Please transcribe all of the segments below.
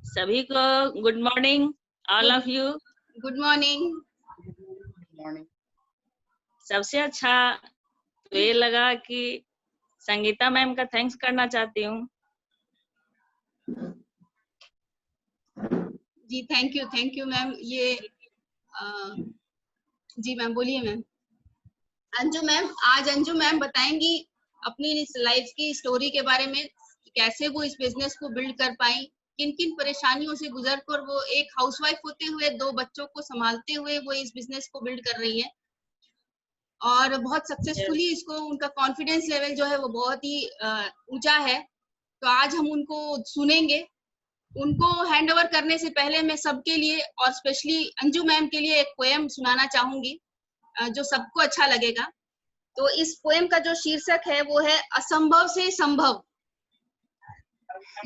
सभी को good morning, all of you. Good morning. सबसे अच्छा तो ये लगा कि संगीता मैम का थैंक्स करना चाहती हूँ। जी थैंक यू मैम। ये जी मैम बोलिए मैम। अंजू मैम, आज अंजू मैम बताएंगी अपनी इस लाइफ की स्टोरी के बारे में, कैसे वो इस बिजनेस को बिल्ड कर पाई, किन किन परेशानियों से गुजर कर वो एक हाउसवाइफ होते हुए 2 बच्चों को संभालते हुए वो इस बिजनेस को बिल्ड कर रही है और बहुत सक्सेसफुली इसको उनका कॉन्फिडेंस लेवल जो है वो बहुत ही ऊंचा है। तो आज हम उनको सुनेंगे। उनको हैंड ओवर करने से पहले मैं सबके लिए और स्पेशली अंजू मैम के लिए एक पोएम सुनाना चाहूंगी जो सबको अच्छा लगेगा। तो इस पोएम का जो शीर्षक है वो है असंभव से संभव।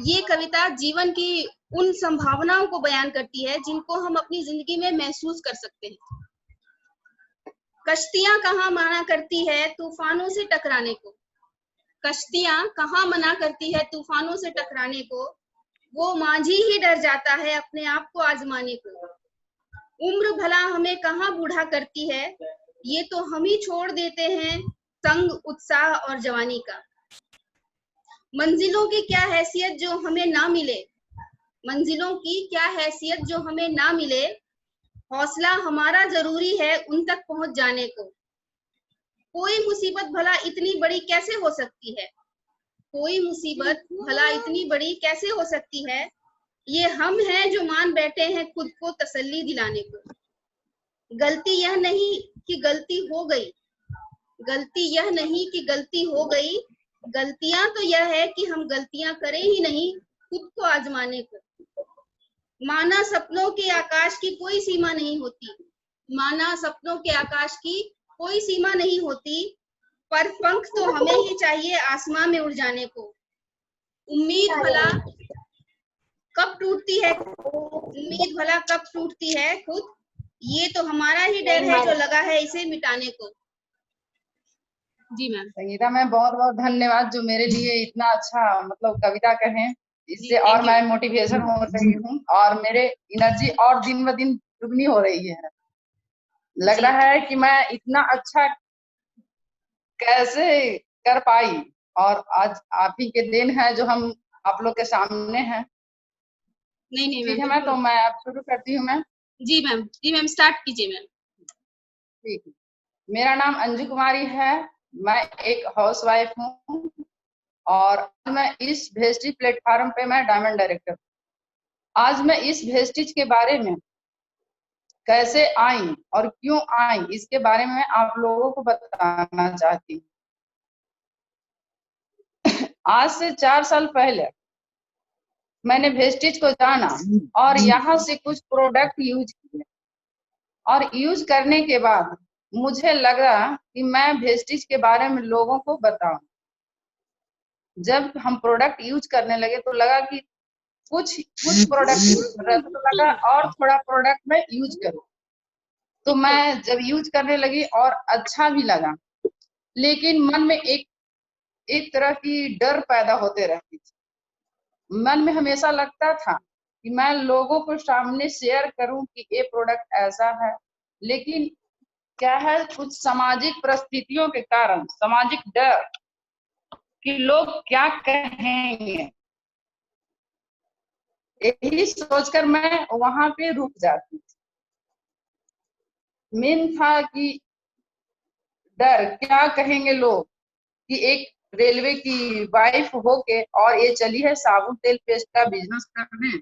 ये कविता जीवन की उन संभावनाओं को बयान करती है जिनको हम अपनी जिंदगी में महसूस कर सकते हैं। कश्तियां कहाँ मना करती है तूफानों से टकराने को, कश्तियां कहाँ मना करती है तूफानों से टकराने को, वो माझी ही डर जाता है अपने आप को आजमाने को। उम्र भला हमें कहाँ बूढ़ा करती है, ये तो हम ही छोड़ देते हैं संग उत्साह और जवानी का। मंजिलों की क्या हैसियत जो हमें ना मिले, मंजिलों की क्या हैसियत जो हमें ना मिले, हौसला हमारा जरूरी है उन तक पहुंच जाने को। कोई मुसीबत भला इतनी बड़ी कैसे हो सकती है, कोई मुसीबत भला इतनी बड़ी कैसे हो सकती है, ये हम हैं जो मान बैठे हैं खुद को तसल्ली दिलाने को। गलती यह नहीं कि गलती हो गई, गलती यह नहीं कि गलती हो गई, गलतियां तो यह है कि हम गलतियां करें ही नहीं खुद को आजमाने को। माना सपनों के आकाश की कोई सीमा नहीं होती, माना सपनों के आकाश की कोई सीमा नहीं होती, पर पंख तो हमें ही चाहिए आसमां में उड़ जाने को। उम्मीद भला कब टूटती है, उम्मीद भला कब टूटती है खुद, ये तो हमारा ही डर है जो लगा है इसे मिटाने को। जी मैम। संगीता मैम बहुत बहुत धन्यवाद जो मेरे लिए इतना अच्छा मतलब कविता कहें, इससे और मैं मोटिवेशन हो रही हूँ और मेरे एनर्जी और दिन ब दिन दुगनी हो रही है। लग रहा है कि मैं इतना अच्छा कैसे कर पाई और आज आप ही के दिन है जो हम आप लोग के सामने हैं। नहीं ठीक है मैम, तो मैं अब शुरू करती हूँ मैम। जी मैम स्टार्ट कीजिए मैम। ठीक है, मेरा नाम अंजू कुमारी है, मैं एक हाउसवाइफ हूँ और मैं इस वेस्टेज प्लेटफॉर्म पे मैं डायमंड डायरेक्टर। आज मैं इस वेस्टेज के बारे में कैसे आई और क्यों आई इसके बारे में आप लोगों को बताना चाहती हूँ। आज से 4 साल पहले मैंने वेस्टेज को जाना और यहाँ से कुछ प्रोडक्ट यूज किए और यूज करने के बाद मुझे लगा कि मैं वेस्टेज के बारे में लोगों को बताऊं। जब हम प्रोडक्ट यूज करने लगे तो लगा कि कुछ प्रोडक्ट यूज कर रहा था तो लगा और थोड़ा प्रोडक्ट में यूज करूं। तो मैं जब यूज करने लगी और अच्छा भी लगा, लेकिन मन में एक तरह की डर पैदा होते रहती थी। मन में हमेशा लगता था कि मैं लोगों को सामने शेयर करूं कि ये प्रोडक्ट ऐसा है, लेकिन क्या है कुछ सामाजिक परिस्थितियों के कारण सामाजिक डर कि लोग क्या कहेंगे, यही सोचकर मैं वहां पे रुक जाती थी। मेन था कि डर क्या कहेंगे लोग कि एक रेलवे की वाइफ होके और ये चली है साबुन तेल पेस्ट का बिजनेस करने,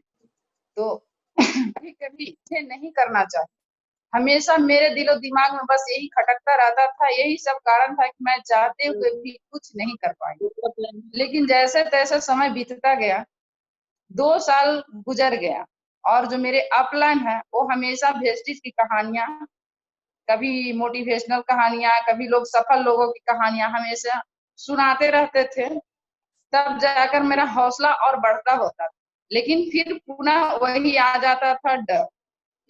तो कभी कभी इसे नहीं करना चाहिए। हमेशा मेरे दिलो दिमाग में बस यही खटकता रहता था, यही सब कारण था कि मैं चाहते हुए भी कुछ नहीं कर पाई। लेकिन जैसे तैसे समय बीतता गया, 2 साल गुजर गया और जो मेरे अपलाइन है वो हमेशा वेस्टेज की कहानियां, कभी मोटिवेशनल कहानियां, कभी लोग सफल लोगों की कहानियां हमेशा सुनाते रहते थे। तब जाकर मेरा हौसला और बढ़ता होता था, लेकिन फिर पुनः वही आ जाता था डर।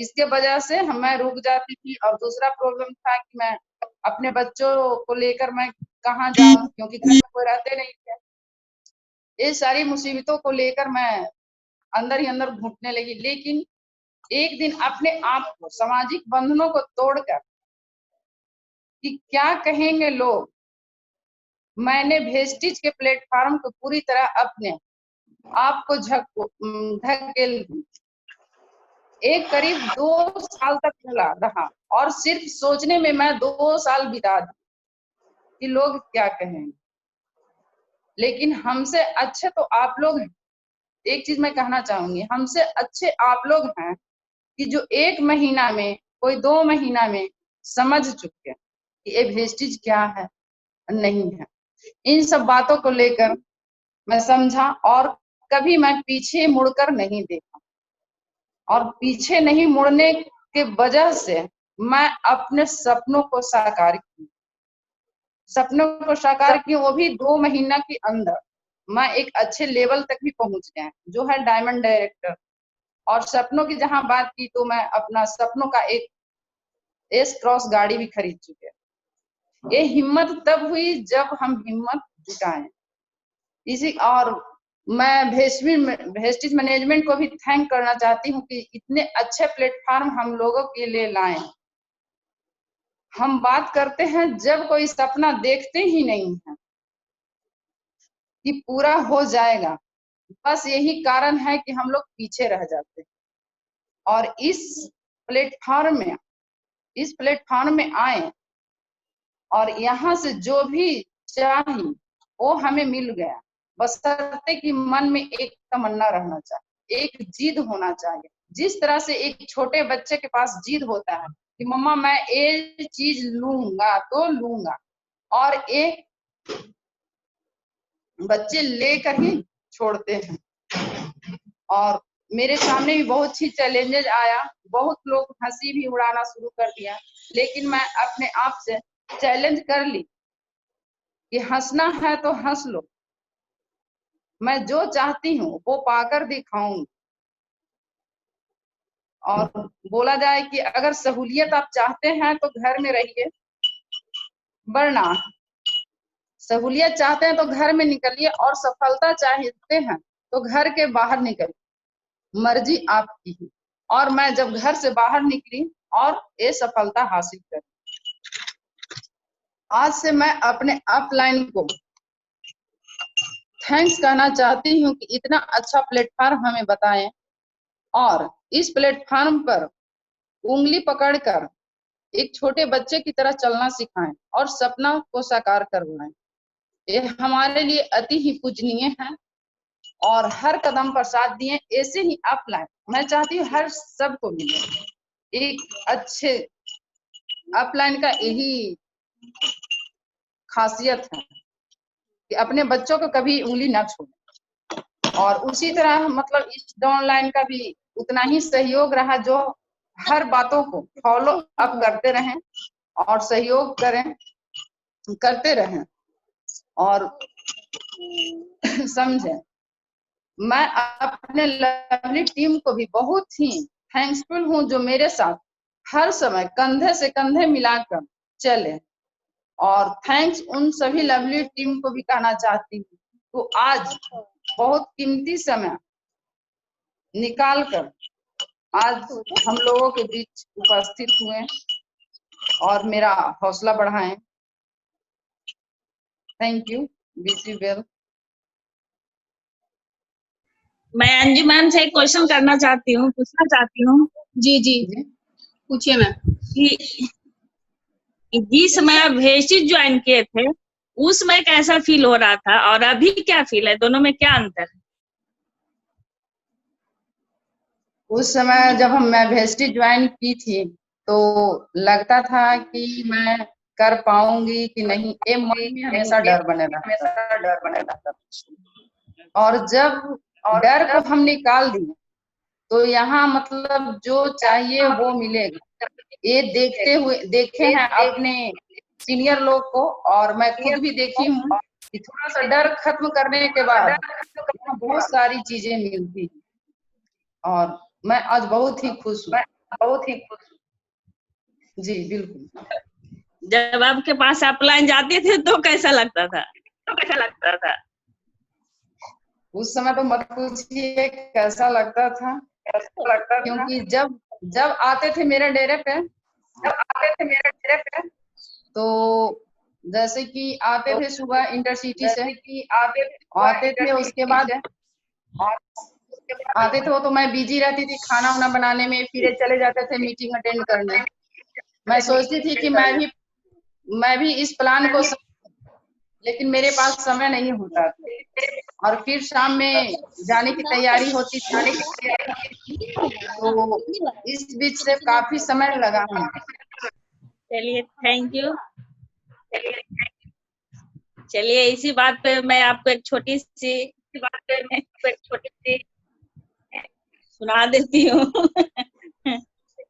इसके वजह से मैं रुक जाती थी। और दूसरा प्रॉब्लम था कि मैं अपने बच्चों को लेकर मैं कहाँ जाऊं, क्योंकि घर में कोई रहते नहीं थे। ये सारी मुसीबतों को लेकर मैं अंदर ही अंदर घुटने लगी। लेकिन एक दिन अपने आप को, सामाजिक बंधनों को तोड़कर, कि क्या कहेंगे लोग, मैंने वेस्टिज के प्लेटफॉर्म को पूरी तरह अपने आप को धकेल दी। एक करीब 2 साल तक खुला रहा और सिर्फ सोचने में मैं 2 साल बिता दी कि लोग क्या कहेंगे। लेकिन हमसे अच्छे तो आप लोग हैं। एक चीज मैं कहना चाहूंगी, हमसे अच्छे आप लोग हैं कि जो 1 महीना में, कोई 2 महीना में समझ चुके कि ये वेस्टिज क्या है, नहीं है। इन सब बातों को लेकर मैं समझा और कभी मैं पीछे मुड़कर नहीं देखा। और पीछे नहीं मुड़ने के वजह से मैं अपने सपनों को साकार की। वो भी 2 महीना के अंदर मैं एक अच्छे लेवल तक भी पहुंच गया, जो है डायमंड डायरेक्टर। और सपनों की जहां बात की तो मैं अपना सपनों का एक एस क्रॉस गाड़ी भी खरीद चुके। ये हिम्मत तब हुई जब हम हिम्मत जुटाएं। और मैं वेस्टिज मैनेजमेंट को भी थैंक करना चाहती हूँ कि इतने अच्छे प्लेटफॉर्म हम लोगों के लिए लाए। हम बात करते हैं जब कोई सपना देखते ही नहीं है कि पूरा हो जाएगा, बस यही कारण है कि हम लोग पीछे रह जाते हैं। और इस प्लेटफॉर्म में आए और यहाँ से जो भी चाहिए वो हमें मिल गया, बशर्ते कि मन में एक तमन्ना रहना चाहिए, एक जिद होना चाहिए। जिस तरह से एक छोटे बच्चे के पास जिद होता है कि मम्मा मैं ये चीज लूंगा तो लूंगा, और एक बच्चे लेकर ही छोड़ते हैं। और मेरे सामने भी बहुत सी चैलेंजेस आया, बहुत लोग हंसी भी उड़ाना शुरू कर दिया, लेकिन मैं अपने आप से चैलेंज कर ली कि हंसना है तो हंस लो, मैं जो चाहती हूँ वो पाकर दिखाऊंगी। और बोला जाए कि अगर सहूलियत आप चाहते हैं तो घर में रहिए, वरना सहूलियत चाहते हैं तो घर में निकलिए, और सफलता चाहते हैं तो घर के बाहर निकलिए, मर्जी आपकी ही। और मैं जब घर से बाहर निकली और ये सफलता हासिल करी, आज से मैं अपने अपलाइन को थैंक्स कहना चाहती हूँ कि इतना अच्छा प्लेटफॉर्म हमें बताएं और इस प्लेटफॉर्म पर उंगली पकड़कर एक छोटे बच्चे की तरह चलना सिखाएं और सपना को साकार करवाएं। ये हमारे लिए अति ही पूजनीय है और हर कदम पर साथ दिए। ऐसे ही अपलाइन मैं चाहती हूँ हर सबको मिले। एक अच्छे अपलाइन का यही खासियत है कि अपने बच्चों को कभी उंगली ना छोड़े। और उसी तरह मतलब इस डाउनलाइन का भी उतना ही सहयोग रहा, जो हर बातों को फॉलो अप करते रहें और सहयोग करते रहें और समझें। मैं अपने लवली टीम को भी बहुत ही थैंक्सफुल हूँ, जो मेरे साथ हर समय कंधे से कंधे मिलाकर चले। और थैंक्स उन सभी लवली टीम को भी कहना चाहती हूँ तो आज बहुत कीमती समय निकालकर आज हम लोगों के बीच उपस्थित हुए और मेरा हौसला बढ़ाएं। Thank you. Wish you well. मैं अंजू मैम से एक क्वेश्चन पूछना चाहती हूँ। जी जी पूछिए मैम। जिस समय आप वेस्टिज ज्वाइन किए थे उस समय कैसा फील हो रहा था और अभी क्या फील है, दोनों में क्या अंतर है? उस समय जब मैं वेस्टिज ज्वाइन की थी तो लगता था कि मैं कर पाऊंगी कि नहीं, ये मन में हमेशा डर बने रहता। और जब डर को हम निकाल दिए तो यहाँ मतलब जो चाहिए वो मिलेगा। ये देखे हैं अपने सीनियर लोग को, और मैं खुद भी देखी हूँ कि थोड़ा सा डर खत्म करने के बाद बहुत सारी चीजें मिलती हैं। और मैं आज बहुत ही खुश हूँ। जी बिल्कुल। जब आपके पास अपलाइन जाते थे तो कैसा लगता था? उस समय तो मत पूछिए कैसा लगता था, क्योंकि जब जब आते थे मेरे डेरे पे, तो जैसे कि आते थे सुबह इंटरसिटी से, आते थे, उसके बाद आते थे वो तो मैं बिजी रहती थी खाना वाना बनाने में, फिर ये चले जाते थे मीटिंग अटेंड करने। मैं सोचती थी कि मैं भी इस प्लान को लेकिन मेरे पास समय नहीं होता था। और फिर शाम में जाने की तैयारी होती थी, तो इस बीच से काफी समय लगा हमें। चलिए, थैंक यू। चलिए, इसी बात पे मैं आपको एक छोटी सी सुना देती हूँ।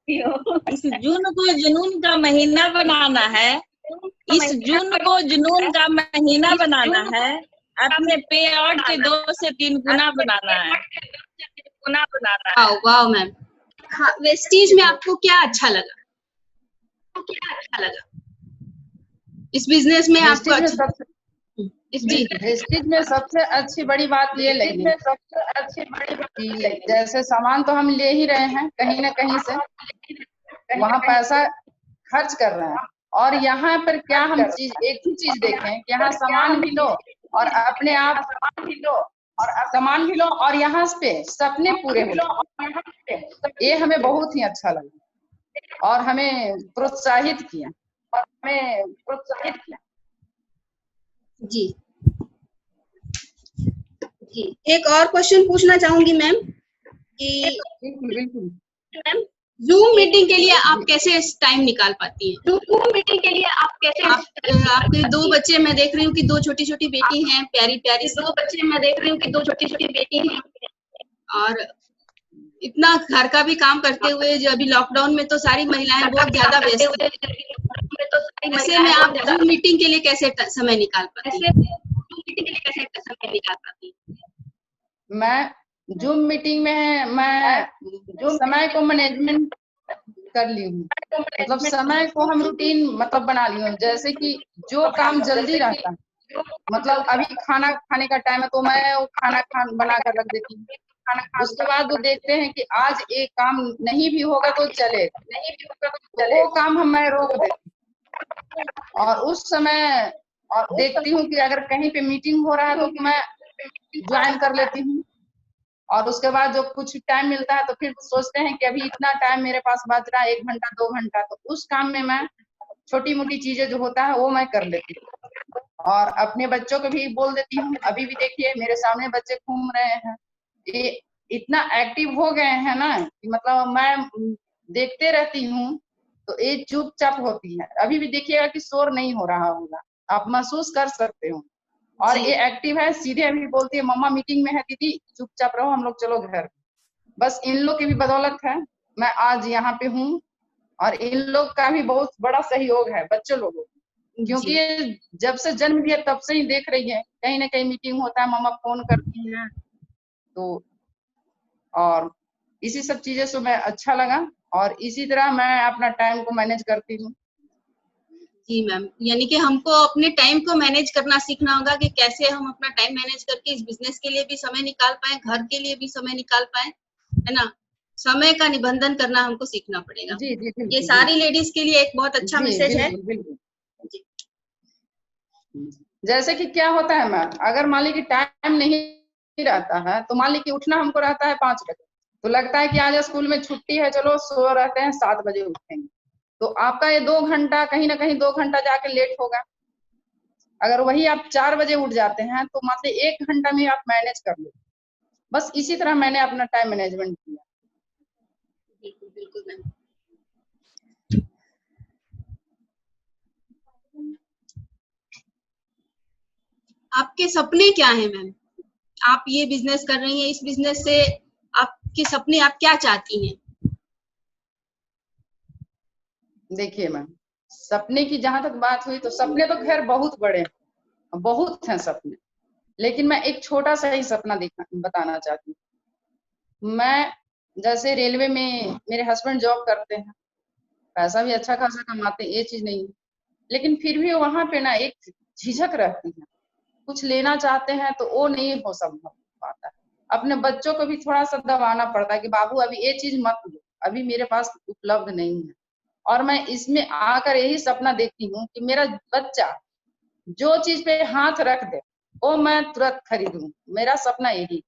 इस जून को जुनून का महीना बनाना है, इस जून को जुनून का महीना बनाना है, अपने पे आउट के 2 से 3 गुना बनाना है। वाह वाह मैम। हाँ, वेस्टीज में आपको क्या अच्छा लगा? इस बिजनेस में आपको वेस्टेज में सबसे अच्छी बड़ी बात ये लगी कि जैसे सामान तो हम ले ही रहे हैं कहीं ना कहीं से, वहाँ पैसा खर्च कर रहे हैं, और यहाँ पर क्या हम एक ही चीज देखें कि यहाँ सामान भी लो और अपने आप सामान भी लो और यहाँ पे सपने पूरे हो। ये हमें बहुत ही अच्छा लगा और हमें प्रोत्साहित किया। जी जी। एक और क्वेश्चन पूछना चाहूंगी मैम कि बिल्कुल जूम मीटिंग के लिए आप कैसे टाइम निकाल पाती हैं? जूम मीटिंग के लिए आप कैसे? आपके 2 बच्चे मैं देख रही हूँ कि 2 छोटी-छोटी बेटी हैं, प्यारी-प्यारी 2 बच्चे मैं देख रही हूँ कि 2 छोटी-छोटी बेटी हैं, और इतना घर का भी काम करते हुए जो अभी लॉकडाउन में तो सारी महिलाएं बहुत ज्यादा व्यस्त हैं। ऐसे में आप जूम मीटिंग के लिए कैसे समय निकाल पाती हैं? मैं जूम मीटिंग में मैं जो समय को मैनेजमेंट कर ली हूँ, मतलब समय को हम रूटीन मतलब बना ली हूँ। जैसे कि जो काम जल्दी रहता है, मतलब अभी खाना खाने का टाइम है तो मैं वो खाना बना कर रख देती हूँ। उसके बाद वो देखते हैं कि आज एक काम नहीं भी होगा तो चलेगा, तो वो काम मैं रोक देती हूँ। और उस समय देखती हूँ कि अगर कहीं पे मीटिंग हो रहा है तो मैं ज्वाइन कर लेती हूँ। और उसके बाद जो कुछ टाइम मिलता है तो फिर सोचते हैं कि अभी इतना टाइम मेरे पास बच रहा है, 1 घंटा 2 घंटा, तो उस काम में मैं छोटी मोटी चीजें जो होता है वो मैं कर लेती हूँ। और अपने बच्चों को भी बोल देती हूँ, अभी भी देखिए मेरे सामने बच्चे घूम रहे हैं, ये इतना एक्टिव हो गए हैं ना कि मतलब मैं देखते रहती हूँ तो ये चुपचाप होती है। अभी भी देखिएगा कि शोर नहीं हो रहा होगा, आप महसूस कर सकते हो। और ये एक्टिव है, सीधे अभी बोलती है मम्मा मीटिंग में है दीदी, चुपचाप रहो, हम लोग चलो घर। बस इन लोग की भी बदौलत है मैं आज यहाँ पे हूँ, और इन लोग का भी बहुत बड़ा सहयोग है बच्चे लोगों को, क्योंकि ये जब से जन्म लिया तब से ही देख रही है कहीं ना कहीं मीटिंग होता है, मम्मा फोन करती है, तो और इसी सब चीजें से मैं अच्छा लगा और इसी तरह मैं अपना टाइम को मैनेज करती हूँ। जी मैम, यानी कि हमको अपने टाइम को मैनेज करना सीखना होगा कि कैसे हम अपना टाइम मैनेज करके इस बिजनेस के लिए भी समय निकाल पाए, घर के लिए भी समय निकाल पाए, है ना। समय का निबंधन करना हमको सीखना पड़ेगा। जी जी बिल्कुल, ये सारी लेडीज के लिए एक बहुत अच्छा मैसेज है। बिल्कुल। जैसे कि क्या होता है मैम, अगर मान ली कि टाइम नहीं रहता है तो मान ली कि उठना हमको रहता है 5 बजे, तो लगता है कि आज स्कूल में छुट्टी है, चलो सो रहते हैं 7 बजे उठेंगे, तो आपका ये 2 घंटा कहीं ना कहीं 2 घंटा जाके लेट होगा। अगर वही आप 4 बजे उठ जाते हैं तो मान ली 1 घंटा में आप मैनेज कर लो। बस इसी तरह मैंने अपना टाइम मैनेजमेंट किया। बिल्कुल बिल्कुल मैम। आपके सपने क्या हैं मैम? आप ये बिजनेस कर रही हैं, इस बिजनेस से आपके सपने आप क्या चाहती हैं? देखिए मैम, सपने की जहां तक बात हुई तो सपने तो खैर बहुत बड़े हैं, बहुत हैं सपने, लेकिन मैं एक छोटा सा ही सपना बताना चाहती हूँ। मैं जैसे रेलवे में मेरे हस्बैंड जॉब करते हैं, पैसा भी अच्छा खासा कमाते हैं, ये चीज नहीं है, लेकिन फिर भी वहां पे ना एक झिझक रहती है, कुछ लेना चाहते हैं तो वो नहीं हो संभव पाता है। अपने बच्चों को भी थोड़ा सा दबाना पड़ता है कि बाबू अभी ये चीज मत लो, अभी मेरे पास उपलब्ध नहीं है। और मैं इसमें आकर यही सपना देखती हूँ कि मेरा बच्चा जो चीज पे हाथ रख दे वो मैं तुरंत खरीदूं। मेरा सपना यही।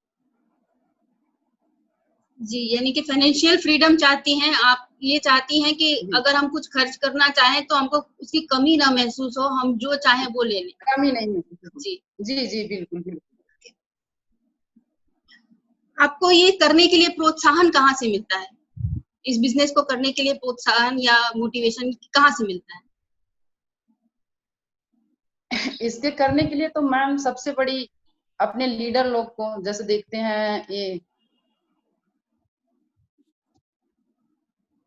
जी, यानी कि फाइनेंशियल फ्रीडम चाहती हैं आप, ये चाहती हैं कि अगर हम कुछ खर्च करना चाहें तो हमको उसकी कमी ना महसूस हो, हम जो चाहें वो ले लें। कमी नहीं है। जी जी जी बिल्कुल बिल्कुल। आपको ये करने के लिए प्रोत्साहन कहाँ से मिलता है? इस बिजनेस को करने के लिए प्रोत्साहन या मोटिवेशन कहाँ से मिलता है? इसके करने के लिए तो मैम सबसे बड़ी अपने लीडर लोग को, जैसे देखते हैं ये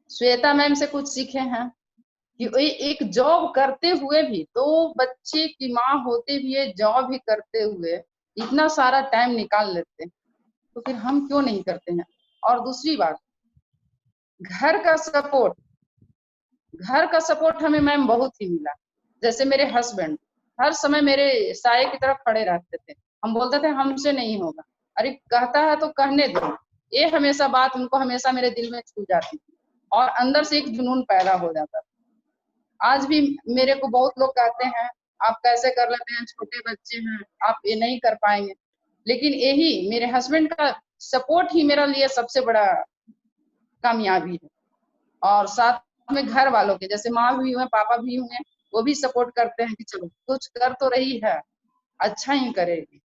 श्वेता मैम से कुछ सीखे हैं कि वो एक जॉब करते हुए भी, 2 बच्चे की माँ होते हुए जॉब भी करते हुए इतना सारा टाइम निकाल लेते हैं, तो फिर हम क्यों नहीं करते हैं। और दूसरी बात, घर का सपोर्ट हमें मैम बहुत ही मिला। जैसे मेरे हस्बैंड हर समय मेरे साये की तरफ खड़े रहते थे। हम बोलते थे हमसे नहीं होगा, अरे कहता है तो कहने दो। ये हमेशा बात उनको हमेशा मेरे दिल में छू जाती थी और अंदर से एक जुनून पैदा हो जाता था। आज भी मेरे को बहुत लोग कहते हैं आप कैसे कर लेते हैं, छोटे बच्चे हैं, आप ये नहीं कर पाएंगे। लेकिन यही मेरे हस्बैंड का सपोर्ट ही मेरे लिए सबसे बड़ा कामयाबी है। और साथ में घर वालों के, जैसे माँ भी हुए, पापा भी हुए, वो भी सपोर्ट करते हैं कि चलो कुछ कर तो रही है, अच्छा ही करेगी,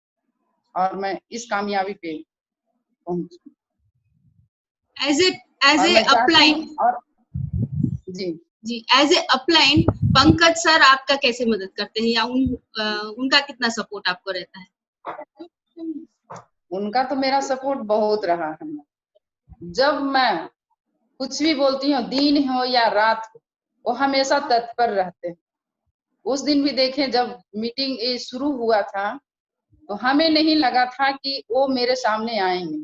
और मैं इस कामयाबी पे पहुंची। एज ए अपलाइन और जी as a upline Pankaj sir आपका कैसे मदद करते हैं, या उनका कितना सपोर्ट आपको रहता है? उनका तो मेरा सपोर्ट बहुत रहा है। जब मैं कुछ भी बोलती हूँ, दिन हो या रात हो, वो हमेशा तत्पर रहते हैं। उस दिन भी देखें जब मीटिंग शुरू हुआ था तो हमें नहीं लगा था कि वो मेरे सामने आएंगे,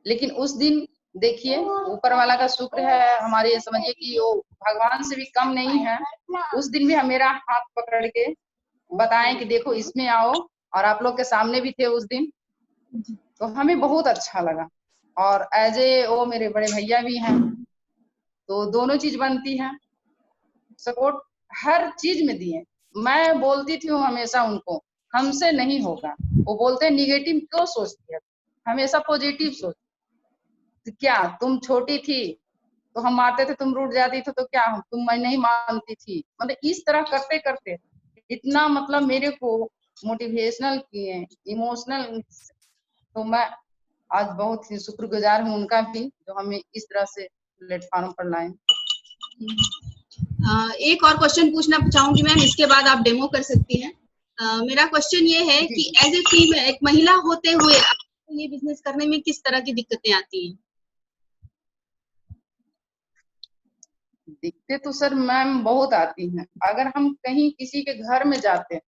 लेकिन उस दिन देखिए ऊपर वाला का शुक्र है, हमारे ये समझिए कि वो भगवान से भी कम नहीं है। उस दिन भी मेरा हाथ पकड़ के बताएं कि देखो इसमें आओ, और आप लोग के सामने भी थे उस दिन, तो हमें बहुत अच्छा लगा। और एज ए वो मेरे बड़े भैया भी हैं, तो दोनों चीज बनती है। सपोर्ट हर चीज में दिए। मैं बोलती थी हमेशा उनको हमसे नहीं होगा, वो बोलते निगेटिव क्यों सोचती है, हमेशा पॉजिटिव सोच। तो क्या तुम छोटी थी तो हम मारते थे, तुम रूठ जाती थी तो क्या तुम मैं नहीं मानती थी। मतलब इस तरह करते करते इतना मतलब मेरे को मोटिवेशनल किए, इमोशनल। तो मैं आज बहुत ही शुक्रगुजार हूँ उनका भी, जो हमें इस तरह से प्लेटफॉर्म पर लाए। एक और क्वेश्चन पूछना चाहूंगी मैम, इसके बाद आप डेमो कर सकती हैं। मेरा क्वेश्चन ये है कि एज ए फीमेल, एक महिला होते हुए आपको ये बिजनेस करने में किस तरह की दिक्कतें आती हैं? दिक्कतें तो सर मैम बहुत आती हैं। अगर हम कहीं किसी के घर में जाते हैं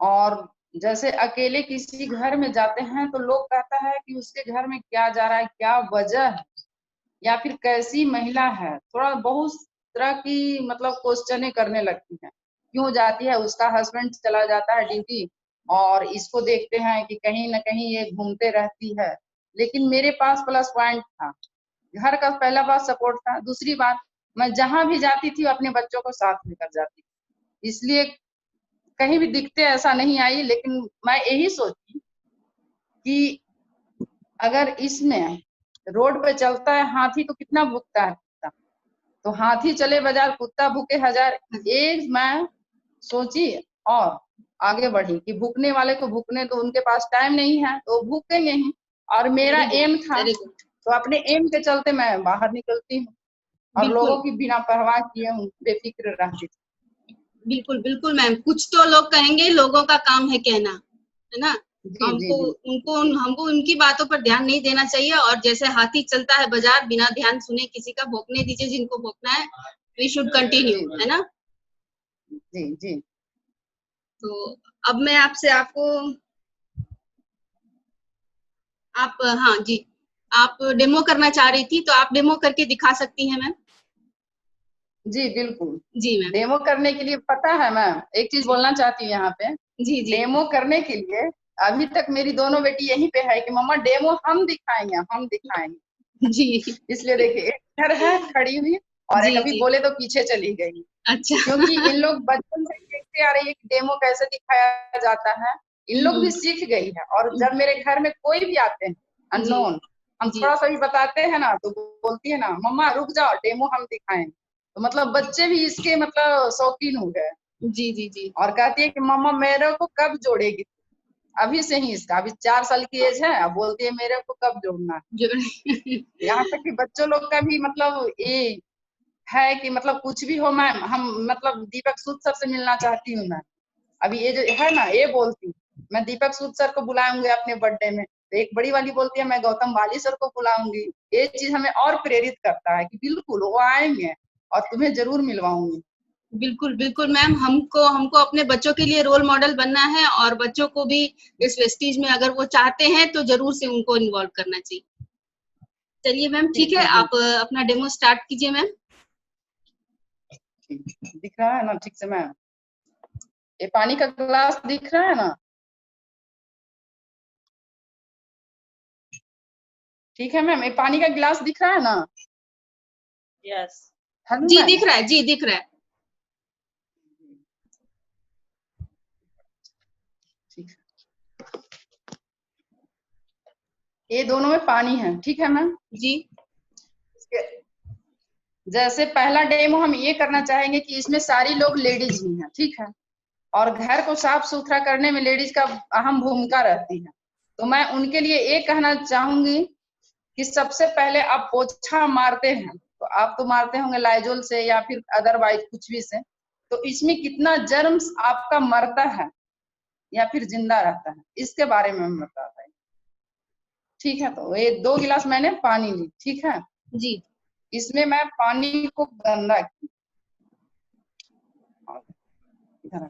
और जैसे अकेले किसी घर में जाते हैं तो लोग कहता है कि उसके घर में क्या जा रहा है, क्या वजह है, या फिर कैसी महिला है। थोड़ा बहुत तरह की मतलब क्वेश्चनें करने लगती हैं, क्यों जाती है, उसका हस्बैंड चला जाता है ड्यूटी और इसको देखते हैं कि कहीं ना कहीं ये घूमते रहती है। लेकिन मेरे पास प्लस पॉइंट था, घर का पहला बात सपोर्ट था, दूसरी बात मैं जहां भी जाती थी अपने बच्चों को साथ लेकर जाती थी, इसलिए कहीं भी दिक्कतें ऐसा नहीं आई। लेकिन मैं यही सोची कि अगर इसमें रोड पे चलता है हाथी तो कितना भूखता है कुत्ता, तो हाथी चले बाजार कुत्ता भूखे हजार। एक मैं सोची और आगे बढ़ी कि भूखने वाले को भूखने तो उनके पास टाइम नहीं है तो भूखेंगे ही। और मेरा एम था, तो अपने एम के चलते मैं बाहर निकलती हूँ और लोगों की बिना परवाह किए हूँ बेफिक्र रहती थी। बिल्कुल बिल्कुल मैम, कुछ तो लोग कहेंगे, लोगों का काम है कहना, है ना। जी जी जी। हमको उनकी बातों पर ध्यान नहीं देना चाहिए, और जैसे हाथी चलता है बाजार बिना ध्यान सुने किसी का, भोंकने दीजिए जिनको भोंकना है, वी शुड कंटिन्यू, है ना। जी जी। तो अब मैं हाँ जी, आप डेमो करना चाह रही थी, तो आप डेमो करके दिखा सकती हैं मैम। जी बिल्कुल। जी मैम। डेमो करने के लिए पता है मैम एक चीज बोलना चाहती हूँ यहाँ पे। जी जी। डेमो करने के लिए अभी तक मेरी दोनों बेटी यहीं पे है कि मम्मा डेमो हम दिखाएंगे, हम दिखाएंगे। जी इसलिए देखिए एक घर है खड़ी हुई और जी एक अभी जी। बोले तो पीछे चली गई, अच्छा क्योंकि इन लोग बचपन से देखते आ रही है कि डेमो कैसे दिखाया जाता है, इन लोग भी सीख गई है। और जब मेरे घर में कोई भी आते हैं अननोन, हम जी थोड़ा सा भी बताते हैं ना तो बोलती है ना मम्मा रुक जाओ डेमो हम दिखाएं। तो मतलब बच्चे भी इसके मतलब शौकीन हो गए जी जी जी। और कहती है कि मम्मा मेरे को कब जोड़ेगी, अभी से ही इसका अभी 4 साल की एज है, अब बोलती है मेरे को कब जोड़ना है। जो यहाँ तक कि बच्चों लोग का भी मतलब ये है कि मतलब कुछ भी हो मैम, हम मतलब दीपक सूद सर से मिलना चाहती हूँ मैं। अभी ये जो है ना ये बोलती मैं दीपक सूद सर को बुलाऊंगी अपने बर्थडे में, तो एक बड़ी वाली बोलती है मैं गौतम वाली सर को बुलाऊंगी। ये चीज हमें और प्रेरित करता है कि बिल्कुल वो आएंगे और तुम्हें जरूर मिलवाऊंगी। बिल्कुल बिल्कुल मैम, हमको हमको अपने बच्चों के लिए रोल मॉडल बनना है और बच्चों को भी इस वेस्टीज में अगर वो चाहते हैं तो जरूर से उनको इन्वॉल्व करना चाहिए। चलिए मैम ठीक है, आप अपना डेमो स्टार्ट कीजिए मैम। दिख रहा है ना ठीक से मैम? ये पानी का ग्लास दिख रहा है ना? ठीक है मैम, ये पानी का गिलास दिख रहा है ना? यस। हेलो जी मैम। दिख रहा है, जी दिख रहा है। ठीक है, ये दोनों में पानी है, ठीक है मैम जी जैसे पहला डेमो हम ये करना चाहेंगे कि इसमें सारी लोग लेडीज ही हैं, ठीक है, और घर को साफ सुथरा करने में लेडीज का अहम भूमिका रहती है। तो मैं उनके लिए ये कहना चाहूंगी कि सबसे पहले आप पोछा मारते हैं तो आप तो मारते होंगे लाइजोल से या फिर अदरवाइज कुछ भी से, तो इसमें कितना जर्म्स आपका मरता है या फिर जिंदा रहता है इसके बारे में हम बता रहे हैं। ठीक है, तो ये 2 गिलास मैंने पानी ली, ठीक है, जी इसमें मैं पानी को गंदा की इधर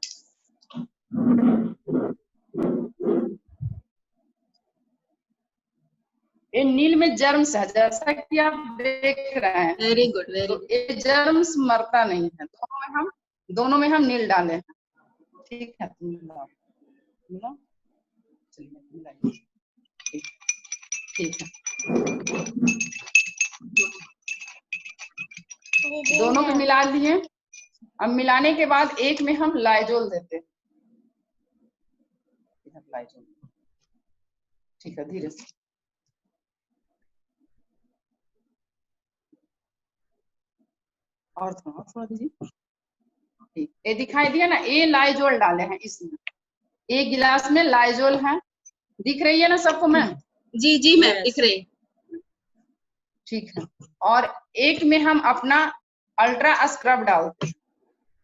ये नील में जर्म्स है जैसा कि आप देख रहे हैं, वेरी गुड वेरी तो गुड। ये जर्म्स मरता नहीं है। दोनों में हम नील डाले हैं, ठीक है, तुम मिलाओ मिलाओ, चलिए मिलाइए, ठीक है, दोनों में मिला दिए। अब मिलाने के बाद एक में हम लाइजोल देते हैं, लाइजोल, ठीक है, धीरे से और थोड़ा दीजिए, ठीक, ये दिखाई दिया ना, ये लाइजोल डाले हैं इसमें, एक गिलास में लाइजोल है, दिख रही है ना सबको मैम? जी जी मैम दिख रही है। ठीक है, और एक में हम अपना अल्ट्रा स्क्रब डालते हैं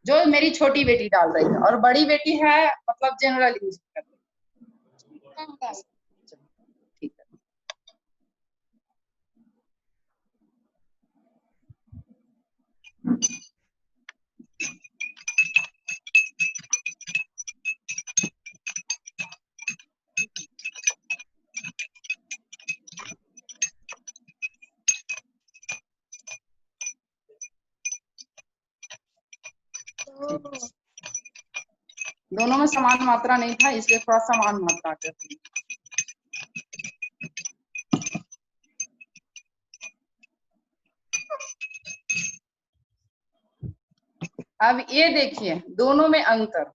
जो मेरी छोटी बेटी डाल रही है और बड़ी बेटी है मतलब जनरल यूज कर रही है। ठीक है, दोनों में समान मात्रा नहीं था इसलिए थोड़ा समान मात्रा करती हूँ। अब ये देखिए दोनों में अंतर,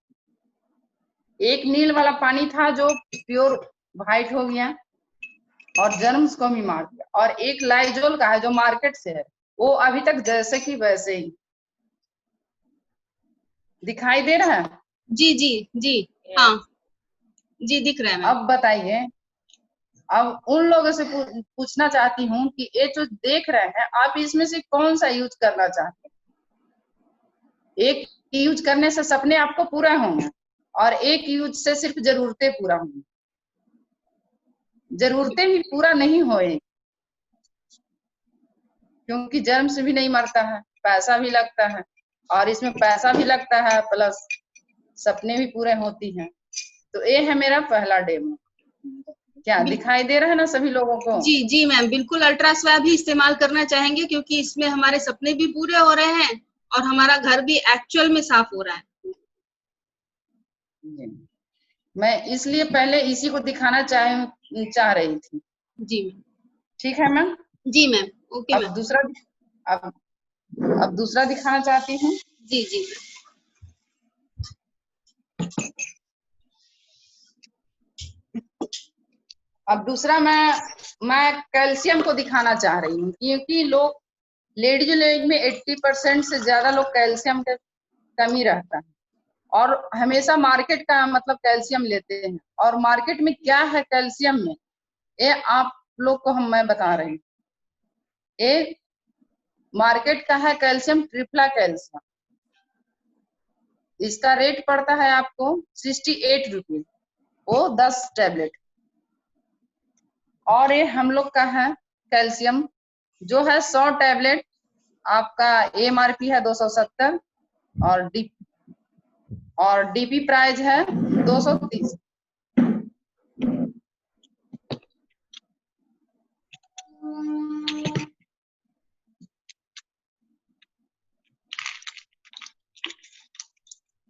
एक नील वाला पानी था जो प्योर व्हाइट हो गया और जर्म्स को भी मार दिया, और एक लाइजोल का है जो मार्केट से है वो अभी तक जैसे कि वैसे ही दिखाई दे रहा है। जी जी जी हाँ जी दिख रहा है मैम। अब बताइए, अब उन लोगों से पूछना चाहती हूँ कि ये जो देख रहे हैं आप इसमें से कौन सा यूज करना चाहते हैं? एक यूज करने से सपने आपको पूरा होंगे और एक यूज से सिर्फ जरूरतें पूरा होंगी, जरूरतें भी पूरा नहीं होए क्योंकि जर्म्स भी नहीं मरता है, पैसा भी लगता है, और इसमें पैसा भी लगता है प्लस सपने भी पूरे होती हैं। तो ये है मेरा पहला डेमो, क्या दिखाई दे रहा है ना सभी लोगों को? जी जी मैम बिल्कुल, अल्ट्रा स्वैब ही इस्तेमाल करना चाहेंगे क्योंकि इसमें हमारे सपने भी पूरे हो रहे हैं और हमारा घर भी एक्चुअल में साफ हो रहा है। मैं इसलिए पहले इसी को दिखाना चाह रही थी। जी मैम। ठीक है मैम। जी मैम, ओके अब मैम। दूसरा अब दूसरा दिखाना चाहती हूँ। जी जी। अब दूसरा मैं कैल्शियम को दिखाना चाह रही हूँ, क्योंकि लोग लेडीज में 80% से ज्यादा लोग कैल्शियम का कमी रहता है और हमेशा मार्केट का मतलब कैल्शियम लेते हैं। और मार्केट में क्या है कैल्शियम में, ये आप लोग को मैं बता रही हूँ। ये मार्केट का है कैल्शियम ट्रिप्ला कैल्शियम। इसका रेट पड़ता है आपको 68 रुपये, वो 10 टैबलेट। और ये हम लोग का है कैल्शियम जो है 100 टैबलेट, आपका MRP है 270 और DP प्राइस है 230।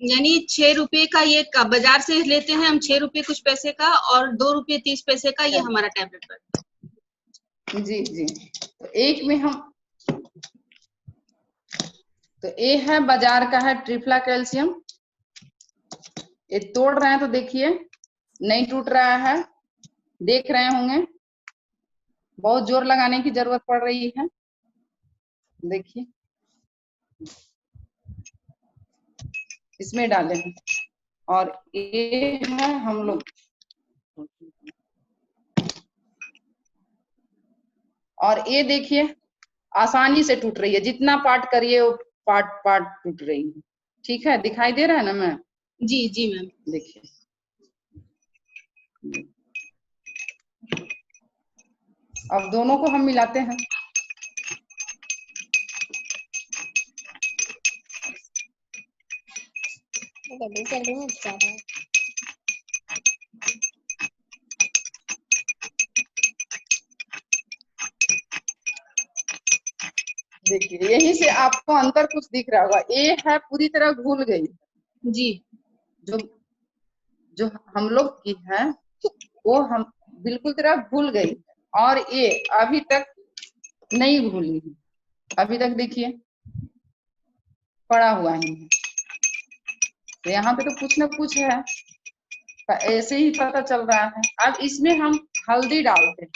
यानी 6 रुपए का ये बाजार से लेते हैं हम, 6 रुपए कुछ पैसे का, और 2 रुपए 30 पैसे का ये हमारा टैबलेट पड़ता है। जी जी। तो एक में हम तो ये है बाजार का है ट्रिप्ला कैल्शियम। ये तोड़ रहे हैं तो देखिए नहीं टूट रहा है, देख रहे होंगे। बहुत जोर लगाने की जरूरत पड़ रही है। देखिए इसमें डाले हैं और ये है हम लोग, और ये देखिए आसानी से टूट रही है, जितना पार्ट करिए वो पार्ट टूट रही है। ठीक है, दिखाई दे रहा है ना मैम? जी जी मैम। देखिए अब दोनों को हम मिलाते हैं। देखिए यही से आपको अंतर कुछ दिख रहा होगा। ये है पूरी तरह घुल गई जी। जो हम लोग की है वो हम बिल्कुल तरह घुल गई, और ये अभी तक नहीं घुली है। अभी तक देखिए पड़ा हुआ ही है। तो यहाँ पे तो कुछ ना कुछ है, ऐसे ही पता चल रहा है। अब इसमें हम हल्दी डालते हैं।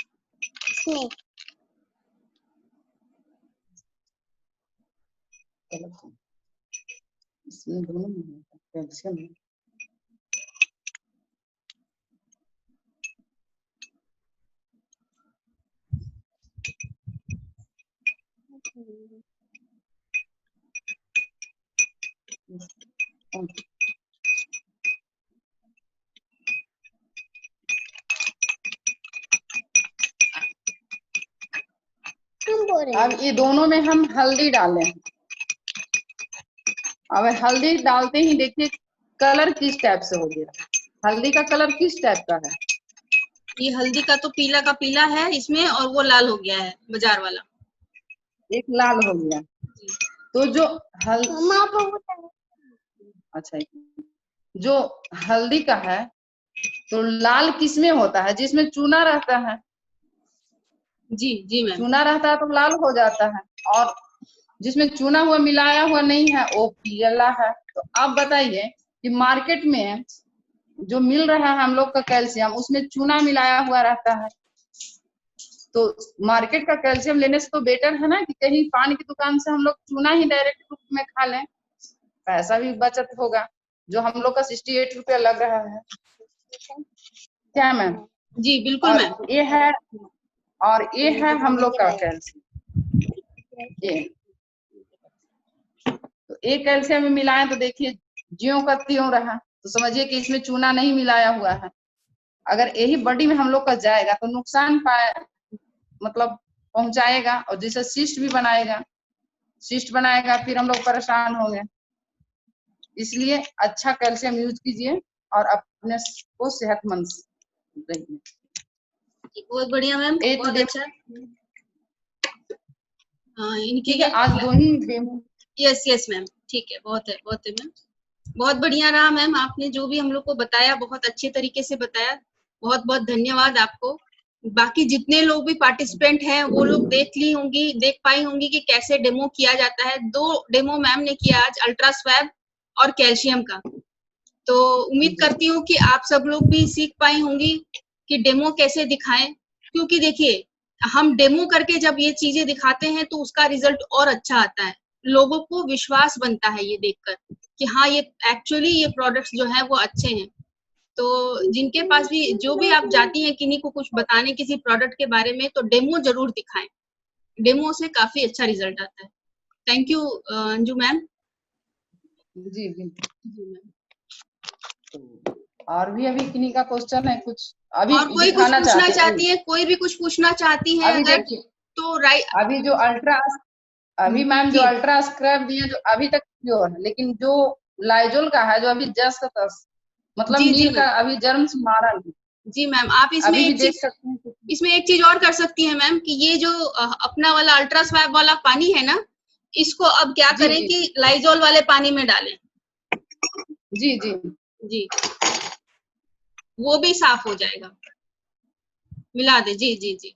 इसमें दोनों में कैल्शियम है। अब ये दोनों में हम हल्दी डालें। अब हल्दी डालते ही देखिए कलर किस टाइप से हो गया। हल्दी का कलर किस टाइप का है? ये हल्दी का तो पीला का पीला है इसमें, और वो लाल हो गया है बाजार वाला। एक लाल हो गया। तो जो अच्छा, जो हल्दी का है तो लाल किसमें होता है? जिसमें चूना रहता है। जी जी मैम। चूना रहता है तो लाल हो जाता है, और जिसमें चूना हुआ मिलाया हुआ नहीं है वो पीला है। तो आप बताइए कि मार्केट में जो मिल रहा है हम लोग का कैल्शियम, उसमें चूना मिलाया हुआ रहता है। तो मार्केट का कैल्शियम लेने से तो बेटर है ना कि कहीं पान की दुकान से हम लोग चूना ही डायरेक्ट रूप में खा लें, पैसा भी बचत होगा। जो हम लोग का 68 रुपया लग रहा है। क्या मैम? जी बिल्कुल मैम। और ये है हम लोग का कैल्शियम। तो एक कैल्शियम में मिलाएं तो देखिए ज्यों का त्यों रहा। तो समझिए कि इसमें चूना नहीं मिलाया हुआ है। अगर यही बॉडी में हम लोग का जाएगा तो नुकसान मतलब पहुंचाएगा, और जिससे सिस्ट भी बनाएगा। सिस्ट बनाएगा फिर हम लोग परेशान होंगे। इसलिए अच्छा कैल्शियम यूज कीजिए और अपने को सेहतमंद रहिए। बहुत बढ़िया मैम, बहुत अच्छा। हाँ, इनकी आज दो ही डेमो। यस यस मैम, ठीक है, बहुत है मैम। बहुत बढ़िया रहा मैम, आपने जो भी हम लोग को बताया बहुत अच्छे तरीके से बताया, बहुत बहुत धन्यवाद आपको। बाकी जितने लोग भी पार्टिसिपेंट हैं वो लोग देख पाई होंगी कि कैसे डेमो किया जाता है। 2 डेमो मैम ने किया आज, अल्ट्रा स्वैब और कैल्शियम का। तो उम्मीद करती हूँ कि आप सब लोग भी सीख पाई होंगी कि डेमो कैसे दिखाएं, क्योंकि देखिए हम डेमो करके जब ये चीजें दिखाते हैं तो उसका रिजल्ट और अच्छा आता है, लोगों को विश्वास बनता है ये देखकर कि हाँ ये एक्चुअली ये प्रोडक्ट्स जो है वो अच्छे हैं। तो जिनके पास भी जो भी आप जाती हैं किन्हीं को कुछ बताने किसी प्रोडक्ट के बारे में, तो डेमो जरूर दिखाएं, डेमो से काफी अच्छा रिजल्ट आता है। Thank you Anju ma'am. जी बिल्कुल। और भी अभी किन्हीं का क्वेश्चन है कुछ अभी और कोई कुछ दिखाना पूछना चाहती है, कोई भी कुछ पूछना चाहती है अभी अगर, देखिए तो राइट। अभी जो अभी मैम जो जी अल्ट्रा स्क्रब दिए जो अभी तक प्योर है, लेकिन जो लाइजोल का है जो अभी जस्ट मतलब जी नील मैम, का अभी जर्म से मारा नहीं, जी मैम, आप अभी भी देख सकते हैं। इसमें एक चीज और कर सकती है मैम कि ये जो अपना वाला अल्ट्रा स्वैब वाला पानी है ना, इसको अब क्या जी करें जी कि लाइजोल वाले पानी में डालें। जी जी जी, वो भी साफ हो जाएगा, मिला दे। जी जी जी।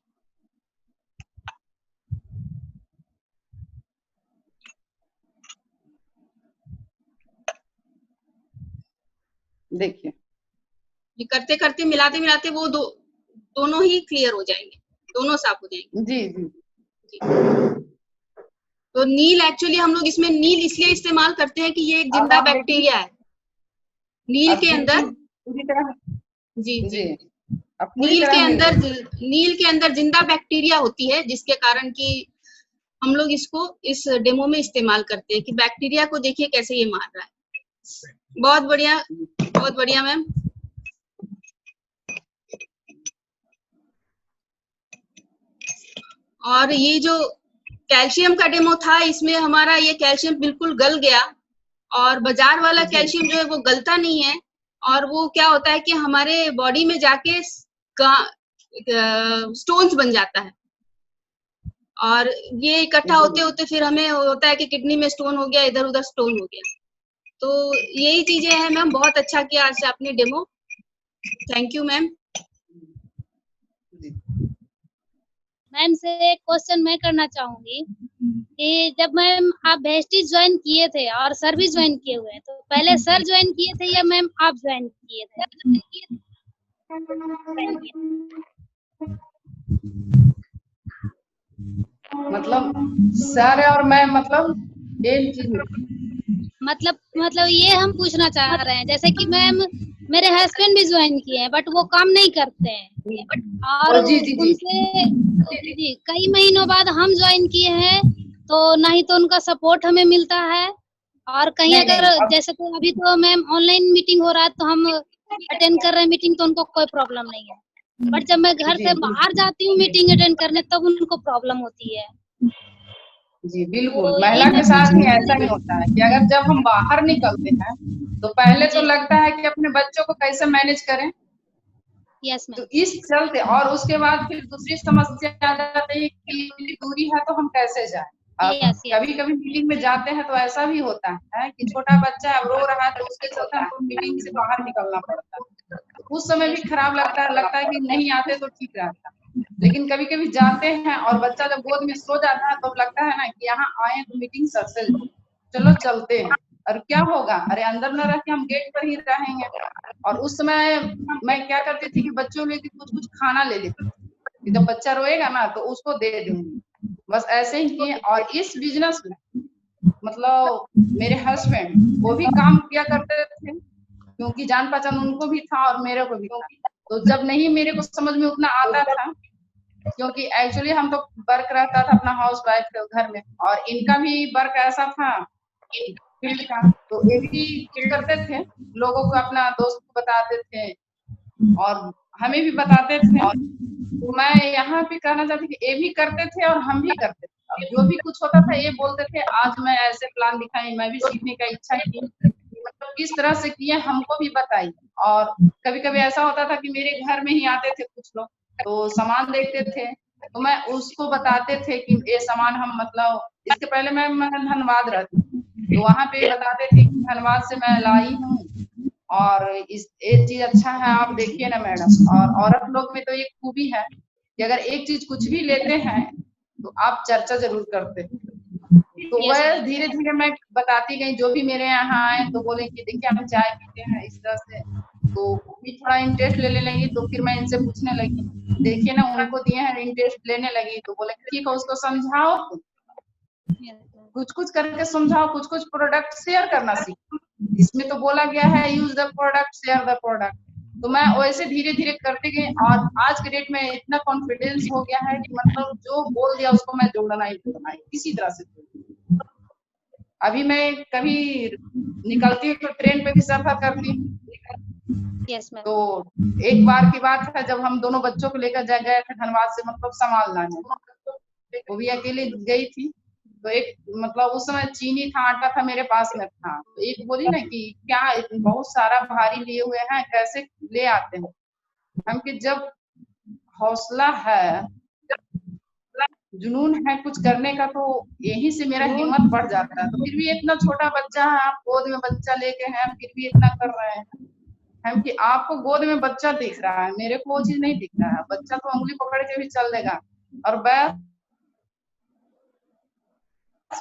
देखिए ये करते करते मिलाते मिलाते वो दोनों ही क्लियर हो जाएंगे, दोनों साफ हो जाएंगे। जी जी जी। तो नील एक्चुअली हम लोग इसमें नील इसलिए इस्तेमाल करते हैं कि ये एक अब जिंदा आप देखिए बैक्टीरिया है नील अब के अंदर। बिल्कुल पूरी तरह जी जी। जी अब पूरी तरह मिल रही है। नील के अंदर जिंदा बैक्टीरिया होती है, जिसके कारण कि हम लोग इसको इस डेमो में इस्तेमाल करते हैं कि बैक्टीरिया को देखिए कैसे ये मार रहा है। बहुत बढ़िया मैम। और ये जो कैल्शियम का डेमो था, इसमें हमारा ये कैल्शियम बिल्कुल गल गया, और बाजार वाला जी कैल्शियम जो है वो गलता नहीं है, और वो क्या होता है कि हमारे बॉडी में जाके स्टोन्स बन जाता है, और ये इकट्ठा होते जी होते फिर हमें होता है कि किडनी में स्टोन हो गया, इधर उधर स्टोन हो गया। तो यही चीजें हैं मैम, बहुत अच्छा किया आज से आपने डेमो। Thank you ma'am. जी मैम से एक क्वेश्चन मैं करना चाहूंगी कि जब मैम आप वेस्टीज ज्वाइन किए थे और सर भी ज्वाइन किए हुए हैं, तो पहले सर ज्वाइन किए थे या मैम आप ज्वाइन किए थे? मतलब सर और मैं मतलब एक चीज मतलब ये हम पूछना चाह रहे हैं, जैसे कि मैम मेरे हस्बैंड भी ज्वाइन किए हैं बट वो काम नहीं करते हैं, और जी जी जी उनसे जी कई महीनों बाद हम ज्वाइन किए हैं, तो ना ही तो उनका सपोर्ट हमें मिलता है, और कहीं नहीं अगर नहीं अब जैसे तो अभी तो मैम ऑनलाइन मीटिंग हो रहा है तो हम अटेंड कर रहे हैं मीटिंग, तो उनको कोई प्रॉब्लम नहीं है, बट जब मैं घर जी से बाहर जाती हूँ मीटिंग अटेंड करने तब उनको प्रॉब्लम होती है। जी बिल्कुल तो महिला यही मैं के साथ ही पूछना ऐसा ही होता है कि अगर जब हम बाहर निकलते हैं तो पहले तो जी लगता है कि अपने बच्चों को कैसे मैनेज करें, यस तो मैम। इस चलते और उसके बाद फिर दूसरी समस्या आ जाती है कि इतनी दूरी है तो हम कैसे जाएं। अब यस यस। कभी कभी मीटिंग में जाते हैं तो ऐसा भी होता है कि छोटा बच्चा अब रो रहा है तो उसके चलते हमको मीटिंग से बाहर निकलना पड़ता है, तो उस समय भी खराब लगता है कि नहीं आते तो ठीक रहता। लेकिन कभी कभी जाते हैं और बच्चा जब गोद में सो जाता है तो लगता है ना कि यहाँ आए तो मीटिंग सक्सेस हो, चलो चलते हैं। और क्या होगा, अरे अंदर न रह के हम गेट पर ही रहेंगे। और उस समय मैं क्या करती थी कि बच्चों लेके कुछ कुछ खाना ले लेती थी कि जब बच्चा रोएगा ना तो उसको दे दूंगी, बस ऐसे ही किए। और इस बिजनेस में मतलब मेरे हस्बैंड वो भी काम किया करते थे क्योंकि जान पहचान उनको भी था और मेरे को भी था, तो जब नहीं मेरे को समझ में उतना आता था क्योंकि एक्चुअली हम तो वर्क रहता था अपना हाउस वाइफ घर में, और इनका भी वर्क ऐसा था फील्ड का, तो ये भी कुछ करते थे, लोगों को अपना दोस्त को बताते थे और हमें भी बताते थे। तो मैं यहाँ पे कहना चाहती थी ये भी करते थे और हम भी करते थे। अब जो भी कुछ होता था ये बोलते थे आज मैं ऐसे प्लान दिखाई, मैं भी सीखने का इच्छा की, मतलब किस तरह से किए हमको भी बताइए। और कभी कभी ऐसा होता था कि मेरे घर में ही आते थे कुछ लोग तो सामान देखते थे, तो मैं उसको बताते थे कि ये सामान हम मतलब इसके पहले मैं धनबाद रहती तो वहां पे बताते थे कि धनबाद से मैं लाई हूँ और ये चीज अच्छा है, आप देखिए ना मैडम। और औरत लोग में तो एक खूबी है कि अगर एक चीज कुछ भी लेते हैं तो आप चर्चा जरूर करते हैं। तो Yes, वह ma'am. धीरे धीरे मैं बताती गई, जो भी मेरे यहाँ आए तो बोले कि देखिए हम चाय पीते हैं इस तरह से, तो भी थोड़ा इंटरेस्ट लेने लगी। तो फिर मैं इनसे पूछने लगी, देखिए ना उनको दिए हैं, इंटरेस्ट लेने लगी। तो बोले ठीक है, उसको समझाओ, कुछ कुछ करके समझाओ, कुछ कुछ प्रोडक्ट शेयर करना सीखो। इसमें तो बोला गया है use the product, share the product. तो मैं वैसे धीरे धीरे करते गई और आज के डेट में इतना कॉन्फिडेंस हो गया है कि मतलब जो बोल दिया उसको मैं जोड़ना ही जोड़ना है, किसी तरह से। अभी मैं कभी निकलती हूँ तो ट्रेन पे भी सफर करती हूँ। Yes ma'am. तो एक बार की बात है जब हम दोनों बच्चों को लेकर गए थे धनबाद से, मतलब सामान लाने, वो भी अकेले गई थी। तो एक मतलब उस समय चीनी था, आटा था, मेरे पास में था। तो एक बोली ना कि क्या बहुत सारा भारी लिए हुए हैं, कैसे ले आते हैं हम? कि जब हौसला है, जुनून है कुछ करने का, तो यहीं से मेरा हिम्मत बढ़ जाता है। तो फिर भी इतना छोटा बच्चा है, आप गोद में बच्चा लेके हैं, फिर भी इतना कर रहे हैं हम। कि आपको गोद में बच्चा दिख रहा है, मेरे को वो चीज नहीं दिख रहा है। बच्चा तो उंगली पकड़ के भी चल देगा, और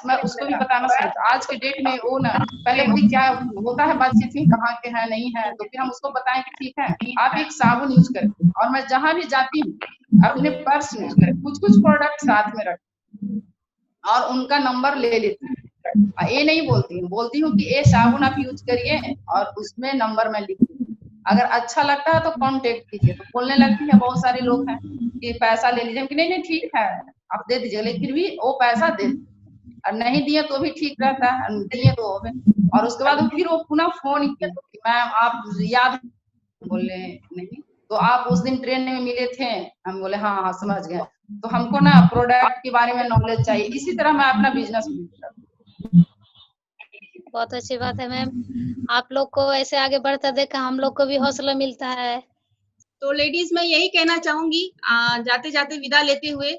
मैं उसको भी बताना सोच। आज के डेट में वो ना, पहले बोली क्या होता है बातचीत ही, कहाँ के है नहीं है, तो फिर हम उसको बताएं कि ठीक है आप एक साबुन यूज करें। और मैं जहां भी जाती हूँ अपने पर्स में कुछ कुछ प्रोडक्ट साथ में रख और उनका नंबर ले लेती हूँ। ये नहीं बोलती हूँ कि ये साबुन आप यूज करिए और उसमें नंबर मैं लिख दूँ, अगर अच्छा लगता है तो कांटेक्ट कीजिए। तो बोलने लगती है, बहुत सारे लोग हैं कि पैसा ले लीजिए, कि नहीं नहीं ठीक है आप दे दीजिए, लेकिन भी वो पैसा दे, और नहीं दिए तो भी ठीक रहता है, दिए तो हो गए। और उसके बाद फिर वो पुनः फोन की कि मैम आप याद, बोले नहीं, तो आप उस दिन ट्रेन में मिले थे। हम बोले हाँ हाँ समझ गए। तो हमको ना प्रोडक्ट के बारे में नॉलेज चाहिए, इसी तरह मैं अपना बिजनेस बहुत अच्छी बात है मैम, आप लोग को ऐसे आगे बढ़ता देखा हम लोग को भी हौसला मिलता है। तो लेडीज मैं यही कहना चाहूंगी जाते जाते विदा लेते हुए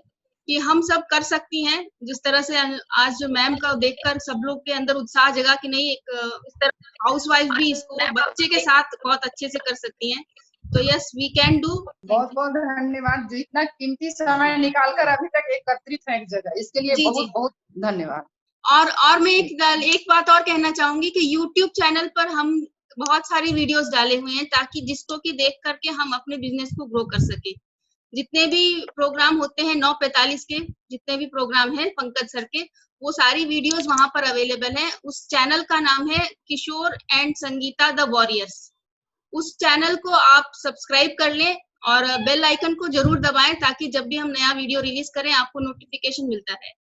कि हम सब कर सकती हैं। जिस तरह से आज जो मैम का देखकर सब लोग के अंदर उत्साह जगा कि नहीं, एक इस तरह हाउसवाइफ भी इसको बच्चे के साथ बहुत अच्छे से कर सकती हैं। तो यस वी कैन डू। बहुत बहुत धन्यवाद, जो इतना कीमती समय निकालकर अभी तक एकत्रित है एक जगह, इसके लिए जी, बहुत जी। बहुत धन्यवाद। और मैं एक बात और कहना चाहूंगी कि YouTube चैनल पर हम बहुत सारी वीडियोस डाले हुए हैं, ताकि जिसको कि देख करके हम अपने बिजनेस को ग्रो कर सके। जितने भी प्रोग्राम होते हैं 9:45 के, जितने भी प्रोग्राम हैं पंकज सर के, वो सारी वीडियोस वहां पर अवेलेबल हैं। उस चैनल का नाम है किशोर एंड संगीता द वॉरियर्स। उस चैनल को आप सब्सक्राइब कर लें और बेल आइकन को जरूर दबाएं, ताकि जब भी हम नया वीडियो रिलीज करें आपको नोटिफिकेशन मिलता है।